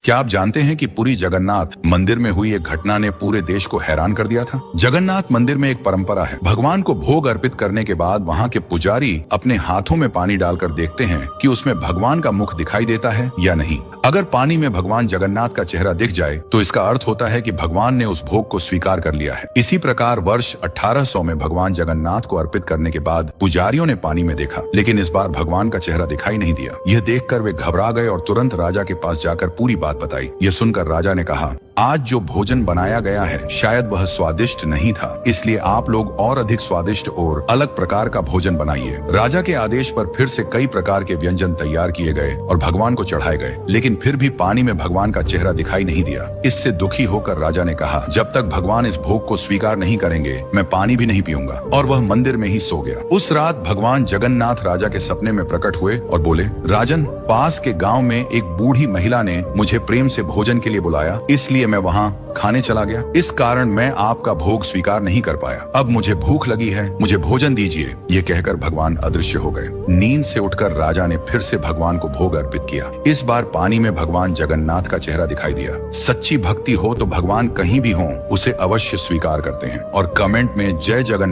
क्या आप जानते हैं कि पुरी जगन्नाथ मंदिर में हुई एक घटना ने पूरे देश को हैरान कर दिया था। जगन्नाथ मंदिर में एक परंपरा है, भगवान को भोग अर्पित करने के बाद वहाँ के पुजारी अपने हाथों में पानी डालकर देखते हैं कि उसमें भगवान का मुख दिखाई देता है या नहीं। अगर पानी में भगवान जगन्नाथ का चेहरा दिख जाए तो इसका अर्थ होता है कि भगवान ने उस भोग को स्वीकार कर लिया है। इसी प्रकार वर्ष 1800 में भगवान जगन्नाथ को अर्पित करने के बाद पुजारियों ने पानी में देखा, लेकिन इस बार भगवान का चेहरा दिखाई नहीं दिया। यह देखकर वे घबरा गए और तुरंत राजा के पास जाकर पूरी बात बताई। ये सुनकर राजा ने कहा, आज जो भोजन बनाया गया है शायद वह स्वादिष्ट नहीं था, इसलिए आप लोग और अधिक स्वादिष्ट और अलग प्रकार का भोजन बनाइए। राजा के आदेश पर फिर से कई प्रकार के व्यंजन तैयार किए गए और भगवान को चढ़ाए गए, लेकिन फिर भी पानी में भगवान का चेहरा दिखाई नहीं दिया। इससे दुखी होकर राजा ने कहा, जब तक भगवान इस भोग को स्वीकार नहीं करेंगे मैं पानी भी नहीं पीऊंगा, और वह मंदिर में ही सो गया। उस रात भगवान जगन्नाथ राजा के सपने में प्रकट हुए और बोले, राजन, पास के गाँव में एक बूढ़ी महिला ने मुझे प्रेम से भोजन के लिए बुलाया, इसलिए मैं वहाँ खाने चला गया। इस कारण मैं आपका भोग स्वीकार नहीं कर पाया। अब मुझे भूख लगी है, मुझे भोजन दीजिए। ये कहकर भगवान अदृश्य हो गए। नींद से उठकर राजा ने फिर से भगवान को भोग अर्पित किया। इस बार पानी में भगवान जगन्नाथ का चेहरा दिखाई दिया। सच्ची भक्ति हो तो भगवान कहीं भी हो उसे अवश्य स्वीकार करते हैं। और कमेंट में जय जगन्नाथ